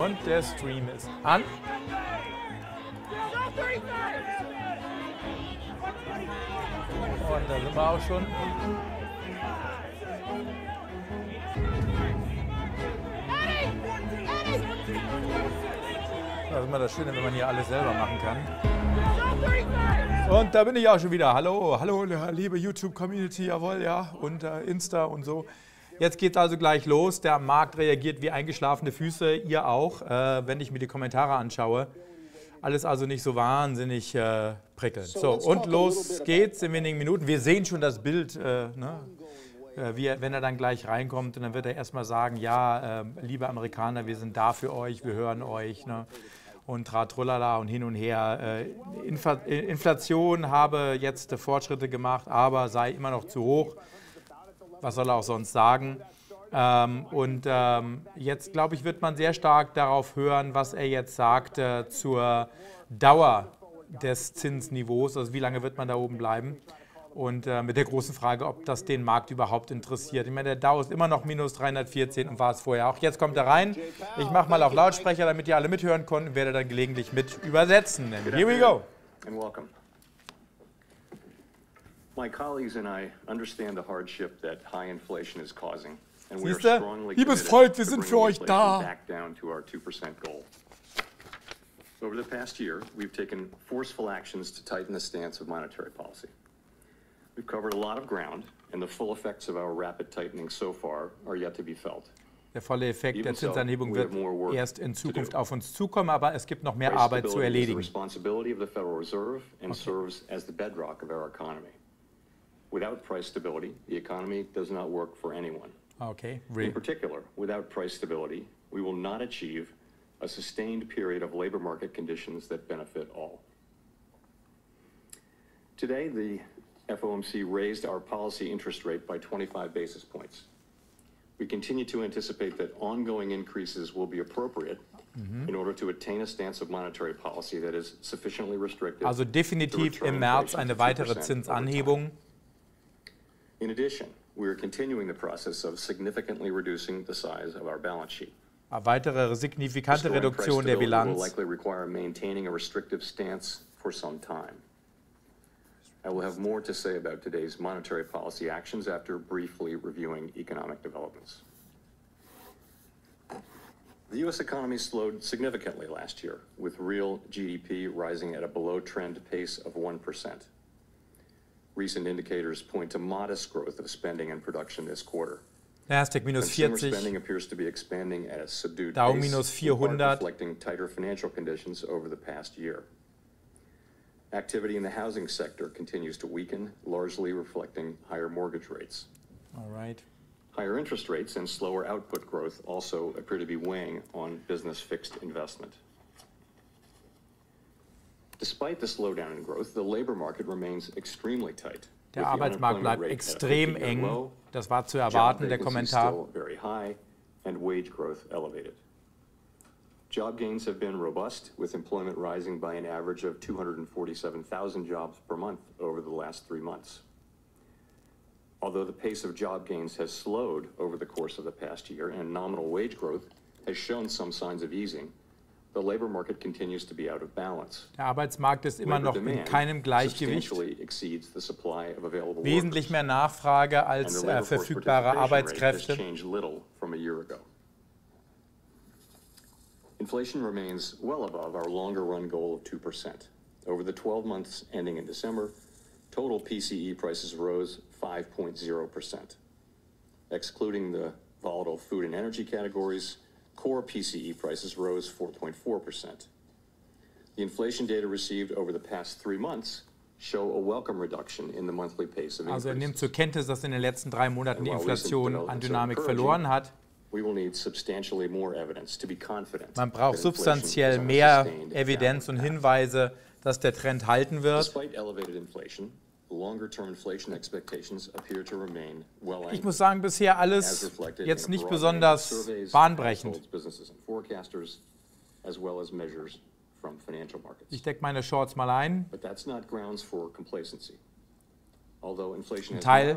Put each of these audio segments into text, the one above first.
Und der Stream ist an. Und da sind wir auch schon. Das ist immer das Schöne, wenn man hier alles selber machen kann. Und da bin ich auch schon wieder. Hallo, hallo, liebe YouTube-Community, jawohl, ja, und Insta und so. Jetzt geht es also gleich los. Der Markt reagiert wie eingeschlafene Füße, ihr auch, wenn ich mir die Kommentare anschaue. Alles also nicht so wahnsinnig prickelnd. So, und los geht's in wenigen Minuten. Wir sehen schon das Bild, wenn er dann gleich reinkommt. Und dann wird er erstmal sagen, ja, liebe Amerikaner, wir sind da für euch, wir hören euch. Ne? Und Trullala und hin und her. Inflation habe jetzt Fortschritte gemacht, aber sei immer noch zu hoch. Was soll er auch sonst sagen? Jetzt, glaube ich, wird man sehr stark darauf hören, was er jetzt sagt zur Dauer des Zinsniveaus. Also wie lange wird man da oben bleiben? Und mit der großen Frage, ob das den Markt überhaupt interessiert. Ich meine, der Dow ist immer noch minus 314 und war es vorher auch. Jetzt kommt er rein. Ich mache mal auf Lautsprecher, damit ihr alle mithören könnt und werde dann gelegentlich mit übersetzen. And here we go. And welcome. My colleagues and I understand the hardship that high inflation is causing. And we are strongly liebes Volk, wir sind für euch da. Back down to our 2% goal. Over the past year, we've taken forceful actions to tighten the stance of monetary policy. We've covered a lot of ground, and the full effects of our rapid tightening so far are yet to be felt. Der volle Effekt der Zinsanhebung wird erst in Zukunft auf uns zukommen, aber es gibt noch mehr Arbeit zu erledigen. Responsibility of the Federal Reserve and serves as the bedrock of our economy. Without price stability, the economy does not work for anyone. Okay. In particular, without price stability, we will not achieve a sustained period of labor market conditions that benefit all. Today, the FOMC raised our policy interest rate by 25 basis points. We continue to anticipate that ongoing increases will be appropriate in order to attain a stance of monetary policy that is sufficiently restrictive. Also definitiv im März eine weitere Zinsanhebung. In addition, we are continuing the process of significantly reducing the size of our balance sheet. Eine weitere signifikante Reduktion der Bilanz. Will likely require maintaining a restrictive stance for some time. I will have more to say about today's monetary policy actions after briefly reviewing economic developments. The U.S. economy slowed significantly last year, with real GDP rising at a below-trend pace of 1%. Recent indicators point to modest growth of spending and production this quarter. Nasdaq minus 40, spending appears to be expanding at a subdued Dow pace, minus 400, reflecting tighter financial conditions over the past year. Activity in the housing sector continues to weaken, largely reflecting higher mortgage rates. All right. Higher interest rates and slower output growth also appear to be weighing on business fixed investment. Despite the slowdown in growth, the labor market remains extremely tight. Der Arbeitsmarkt bleibt extrem eng. Das war zu erwarten, der Kommentar. Very high and wage growth elevated. Job gains have been robust, with employment rising by an average of 247,000 jobs per month over the last 3 months. Although the pace of job gains has slowed over the course of the past year and nominal wage growth has shown some signs of easing, the labor market continues to be out of balance. Der Arbeitsmarkt ist immer noch in keinem Gleichgewicht. Wesentlich mehr Nachfrage als verfügbare Arbeitskräfte. Inflation remains well above our longer run goal of 2%. Over the 12 months ending in December, total PCE prices rose 5.0%. Excluding the volatile food and energy categories, core PCE prices rose 4.4%. The inflation data received over the past 3 months show a welcome reduction in the monthly pace of increases. Also nimmt zur Kenntnis, dass in den letzten 3 Monaten die Inflation an Dynamik verloren hat. Man braucht substanziell mehr Evidenz und Hinweise, dass der Trend halten wird. Ich muss sagen, bisher alles jetzt nicht besonders bahnbrechend. Ich decke meine Shorts mal ein. Ein Teil.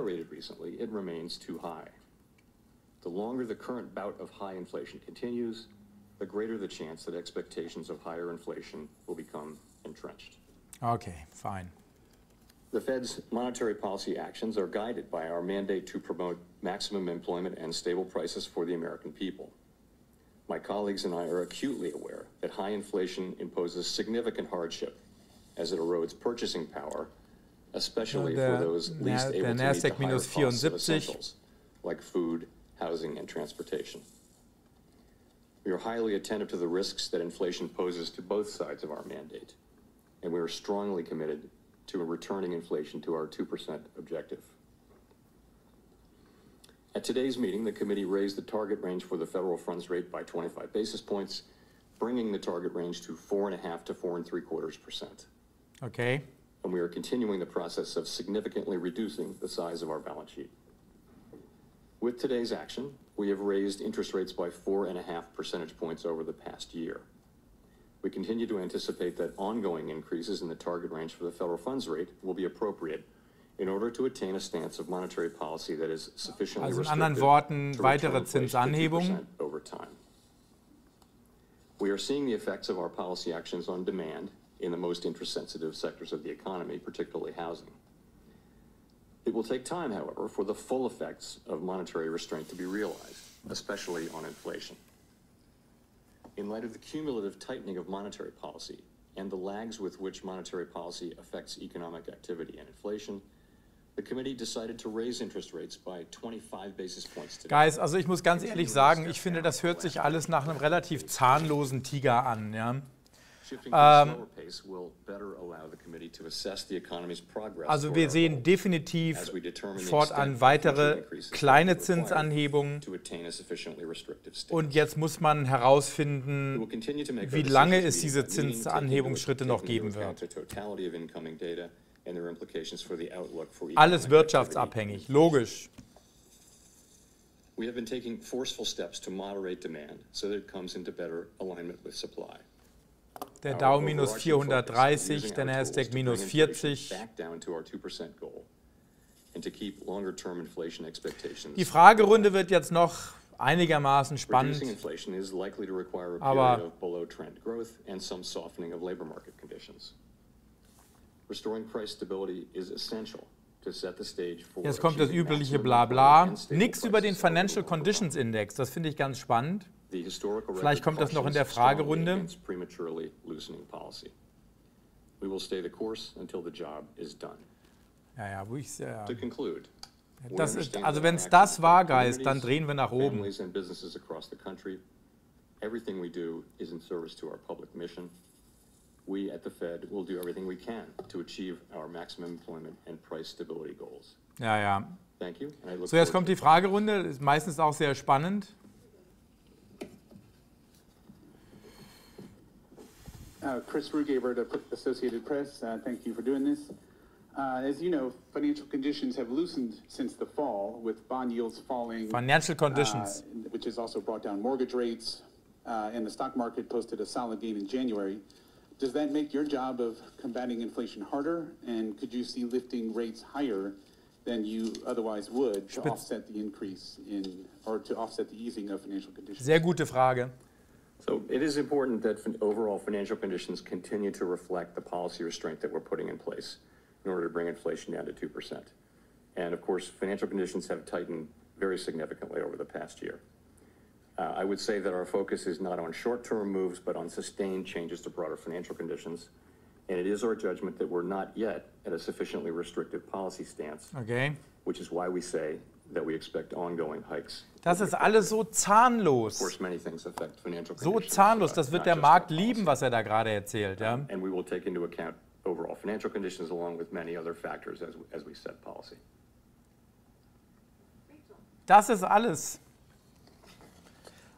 The longer the current bout of high inflation continues, the greater the chance that expectations of higher inflation will become entrenched. Okay, fine. The Fed's monetary policy actions are guided by our mandate to promote maximum employment and stable prices for the American people. My colleagues and I are acutely aware that high inflation imposes significant hardship as it erodes purchasing power, especially for those least able to meet the higher costs of essentials, like food, housing, and transportation. We are highly attentive to the risks that inflation poses to both sides of our mandate, and we are strongly committed to returning inflation to our 2% objective. At today's meeting, the committee raised the target range for the federal funds rate by 25 basis points, bringing the target range to 4.5% to 4.75%. Okay. And we are continuing the process of significantly reducing the size of our balance sheet. With today's action, we have raised interest rates by 4.5 percentage points over the past year. We continue to anticipate that ongoing increases in the target range for the federal funds rate will be appropriate in order to attain a stance of monetary policy that is sufficiently Also in restrictive anderen Worten, to weitere return inflation to Zinsanhebungen. 2% over time. We are seeing the effects of our policy actions on demand in the most interest-sensitive sectors of the economy, particularly housing. It will take time, however, for the full effects of monetary restraint to be realized, especially on inflation. In light of the cumulative tightening of monetary policy and the lags with which monetary policy affects economic activity and inflation, the committee decided to raise interest rates by 25 basis points today. Guys, also ich muss ganz ehrlich sagen, ich finde, das hört sich alles nach einem relativ zahnlosen Tiger an. Ja? Also wir sehen definitiv fortan weitere kleine Zinsanhebungen und jetzt muss man herausfinden, wie lange es diese Zinsanhebungsschritte noch geben wird. Alles wirtschaftsabhängig, logisch. We have been taking forceful steps to moderate demand so that it comes into better alignment with supply. Der Dow minus 430, der Nasdaq minus 40. Die Fragerunde wird jetzt noch einigermaßen spannend, aber jetzt kommt das übliche Blabla. Nichts über den Financial Conditions Index, das finde ich ganz spannend. Vielleicht kommt das noch in der Fragerunde. Ja, wo ich das ist, also wenn es das war, Guys, dann drehen wir nach oben. Everything we do is in service to our public mission. We at the Fed will do everything we can to achieve our maximum employment and price stability goals. Ja. Thank you. So, jetzt kommt die Fragerunde, ist meistens auch sehr spannend. Chris Rugaber, the Associated Press. Thank you for doing this. As you know, financial conditions have loosened since the fall, with bond yields falling. Financial conditions. Which has also brought down mortgage rates, and the stock market posted a solid gain in January. Does that make your job of combating inflation harder? And could you see lifting rates higher than you otherwise would to offset the increase in, or to offset the easing of financial conditions? Sehr gute Frage. So it is important that overall financial conditions continue to reflect the policy restraint that we're putting in place in order to bring inflation down to 2%. And of course, financial conditions have tightened very significantly over the past year. I would say that our focus is not on short-term moves, but on sustained changes to broader financial conditions. And it is our judgment that we're not yet at a sufficiently restrictive policy stance, which is why we say that we expect ongoing hikes. Das ist alles so zahnlos. So zahnlos, das wird der Markt lieben, was da gerade erzählt. Ja? And we will take into account overall financial conditions along with many other factors as we set policy. Das ist alles.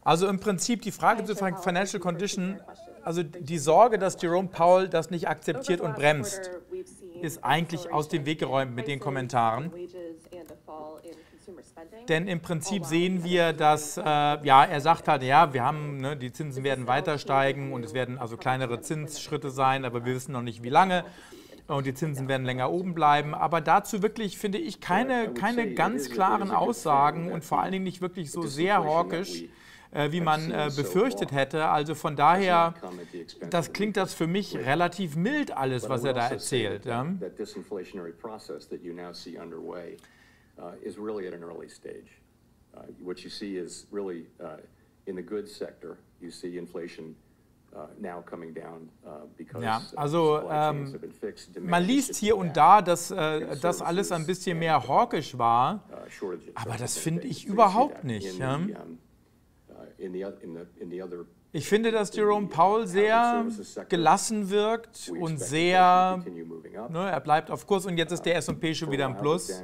Also im Prinzip die Frage zu Financial Condition, also die Sorge, dass Jerome Powell das nicht akzeptiert und bremst, ist eigentlich aus dem Weg geräumt mit den Kommentaren. Denn im Prinzip sehen wir, dass, er sagt halt, ja, wir haben, die Zinsen werden weiter steigen und es werden also kleinere Zinsschritte sein, aber wir wissen noch nicht, wie lange. Und die Zinsen werden länger oben bleiben. Aber dazu wirklich, finde ich, keine ganz klaren Aussagen und vor allen Dingen nicht wirklich so sehr hawkisch, wie man befürchtet hätte. Also von daher, das klingt das für mich relativ mild alles, was er da erzählt. Ja? Is really at an early stage. What you see is really in the goods sector, you see inflation now coming down because ja, also man liest hier und da, dass das alles ein bisschen mehr hawkisch war, aber das finde ich überhaupt nicht. Ja? Ich finde, dass Jerome Powell sehr gelassen wirkt und sehr, ne, er bleibt auf Kurs und jetzt ist der S&P schon wieder im Plus.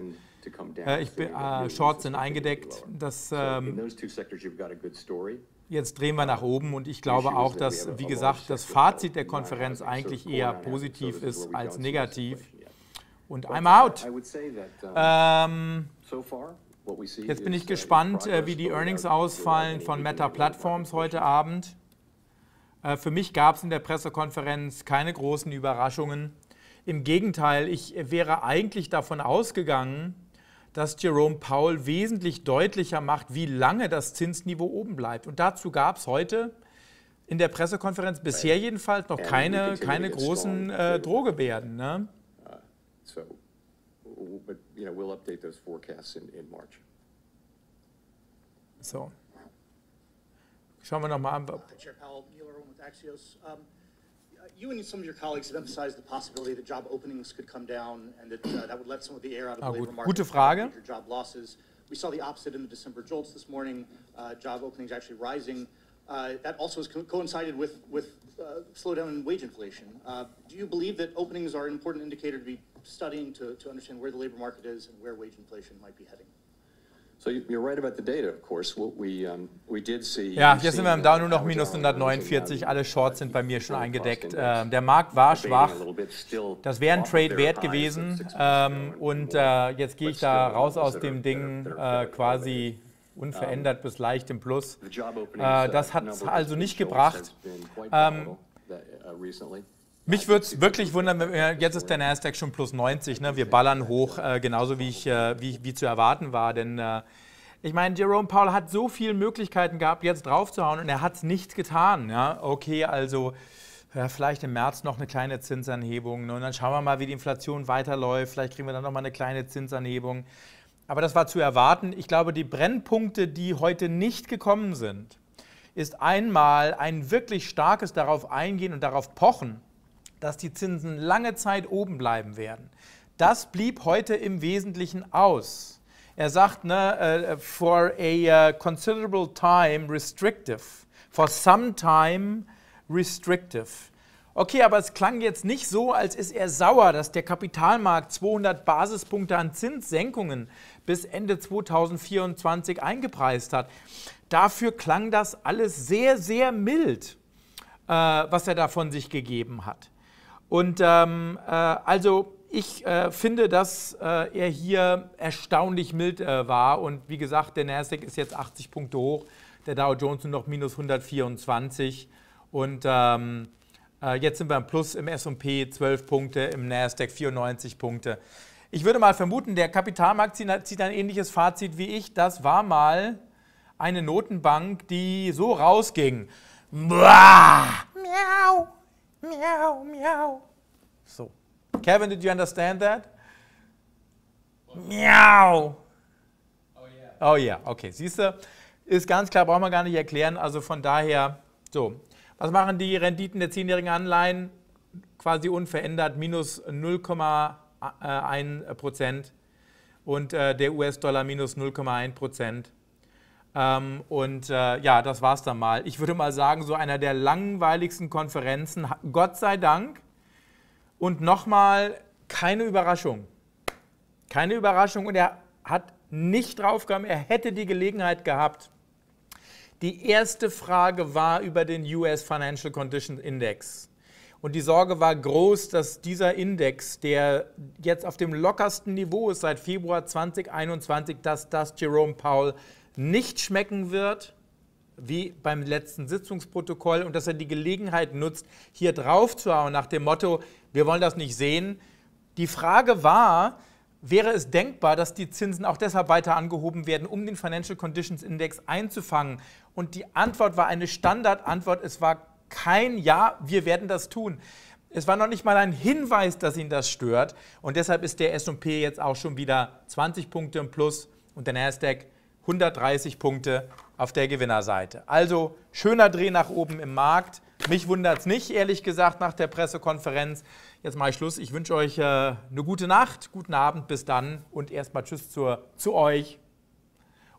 Shorts sind eingedeckt. Jetzt drehen wir nach oben und ich glaube auch, dass, wie gesagt, das Fazit der Konferenz eigentlich eher positiv ist als negativ. Und I'm out. Jetzt bin ich gespannt, wie die Earnings ausfallen von Meta Platforms heute Abend. Für mich gab es in der Pressekonferenz keine großen Überraschungen. Im Gegenteil, ich wäre eigentlich davon ausgegangen, dass Jerome Powell wesentlich deutlicher macht, wie lange das Zinsniveau oben bleibt. Und dazu gab es heute in der Pressekonferenz bisher jedenfalls noch keine großen Drohgebärden. Ne? So. Schauen wir nochmal an. Chair Powell, you and some of your colleagues have emphasized the possibility that job openings could come down and that would let some of the air out of the labor market. Gute Frage. Job losses. We saw the opposite in the December JOLTS this morning. Job openings actually rising. That also has coincided with slowdown in wage inflation. Do you believe that openings are an important indicator to be studying to understand where the labor market is and where wage inflation might be heading? So you're right about the data, of course. We did see. Ja, jetzt sind wir im Dow nur noch minus 149. Alle Shorts sind bei mir schon eingedeckt. Der Markt war schwach. Das wäre ein Trade wert gewesen. Und jetzt gehe ich da raus aus dem Ding quasi unverändert bis leicht im Plus. Das hat es also nicht gebracht. Mich würde es wirklich wundern, jetzt ist der Nasdaq schon plus 90, ne? Wir ballern hoch, genauso wie zu erwarten war, denn ich meine, Jerome Powell hat so viele Möglichkeiten gehabt, jetzt draufzuhauen und er hat es nicht getan. Ja? Okay, also vielleicht im März noch eine kleine Zinsanhebung, ne? Und dann schauen wir mal, wie die Inflation weiterläuft, vielleicht kriegen wir dann noch mal eine kleine Zinsanhebung. Aber das war zu erwarten. Ich glaube, die Brennpunkte, die heute nicht gekommen sind, ist einmal ein wirklich starkes darauf eingehen und darauf pochen, dass die Zinsen lange Zeit oben bleiben werden. Das blieb heute im Wesentlichen aus. Er sagt, ne, for a considerable time restrictive, for some time restrictive. Okay, aber es klang jetzt nicht so, als ist er sauer, dass der Kapitalmarkt 200 Basispunkte an Zinssenkungen bis Ende 2024 eingepreist hat. Dafür klang das alles sehr, sehr mild, was er da von sich gegeben hat. Und also ich finde, dass er hier erstaunlich mild war. Und wie gesagt, der Nasdaq ist jetzt 80 Punkte hoch, der Dow Jones nur noch minus 124. Und jetzt sind wir im Plus im S&P 12 Punkte, im Nasdaq 94 Punkte. Ich würde mal vermuten, der Kapitalmarkt zieht ein ähnliches Fazit wie ich. Das war mal eine Notenbank, die so rausging. Miau, miau, miau. So. Kevin, did you understand that? Miau. Oh yeah, okay. Siehst du, ist ganz klar, brauchen wir gar nicht erklären. Also von daher, so. Was machen die Renditen der 10-jährigen Anleihen? Quasi unverändert, minus 0,1% und der US-Dollar minus 0,1%. Ja, das war's dann mal. Ich würde mal sagen, so einer der langweiligsten Konferenzen, Gott sei Dank. Und nochmal, keine Überraschung. Keine Überraschung und er hat nicht draufgekommen, er hätte die Gelegenheit gehabt. Die erste Frage war über den US Financial Condition Index. Und die Sorge war groß, dass dieser Index, der jetzt auf dem lockersten Niveau ist seit Februar 2021, dass das Jerome Powell nicht schmecken wird, wie beim letzten Sitzungsprotokoll, und dass er die Gelegenheit nutzt, hier drauf zu hauen nach dem Motto, wir wollen das nicht sehen. Die Frage war, wäre es denkbar, dass die Zinsen auch deshalb weiter angehoben werden, um den Financial Conditions Index einzufangen? Und die Antwort war eine Standardantwort. Es war kein Ja, wir werden das tun. Es war noch nicht mal ein Hinweis, dass ihn das stört. Und deshalb ist der S&P jetzt auch schon wieder 20 Punkte im Plus und der Nasdaq 130 Punkte auf der Gewinnerseite. Also schöner Dreh nach oben im Markt. Mich wundert es nicht, ehrlich gesagt, nach der Pressekonferenz. Jetzt mache ich Schluss. Ich wünsche euch eine gute Nacht, guten Abend, bis dann. Und erstmal Tschüss zu euch.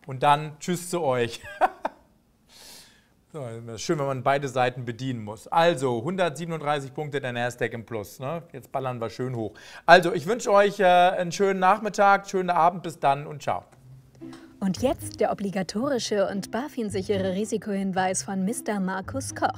Und dann Tschüss zu euch. So, ist schön, wenn man beide Seiten bedienen muss. Also 137 Punkte der Nasdaq im Plus. Ne? Jetzt ballern wir schön hoch. Also ich wünsche euch einen schönen Nachmittag, schönen Abend, bis dann und ciao. Und jetzt der obligatorische und BaFin-sichere Risikohinweis von Mr. Markus Koch.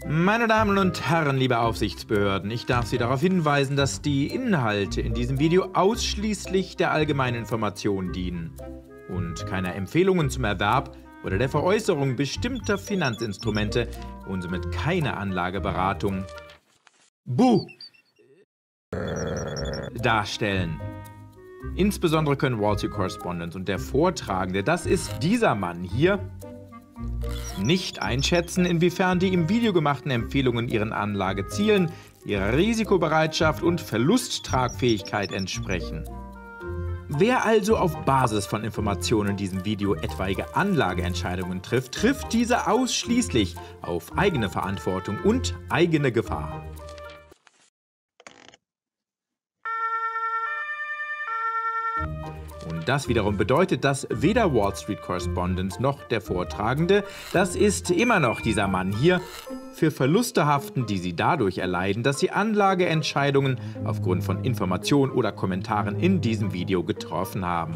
Meine Damen und Herren, liebe Aufsichtsbehörden, ich darf Sie darauf hinweisen, dass die Inhalte in diesem Video ausschließlich der allgemeinen Information dienen und keiner Empfehlungen zum Erwerb oder der Veräußerung bestimmter Finanzinstrumente und somit keine Anlageberatung darstellen. Insbesondere können Wall Street Correspondent und der Vortragende, das ist dieser Mann hier, nicht einschätzen, inwiefern die im Video gemachten Empfehlungen ihren Anlagezielen, ihrer Risikobereitschaft und Verlusttragfähigkeit entsprechen. Wer also auf Basis von Informationen in diesem Video etwaige Anlageentscheidungen trifft, trifft diese ausschließlich auf eigene Verantwortung und eigene Gefahr. Und das wiederum bedeutet, dass weder Wall Street Correspondent noch der Vortragende, das ist immer noch dieser Mann hier, für Verluste haften, die sie dadurch erleiden, dass sie Anlageentscheidungen aufgrund von Informationen oder Kommentaren in diesem Video getroffen haben.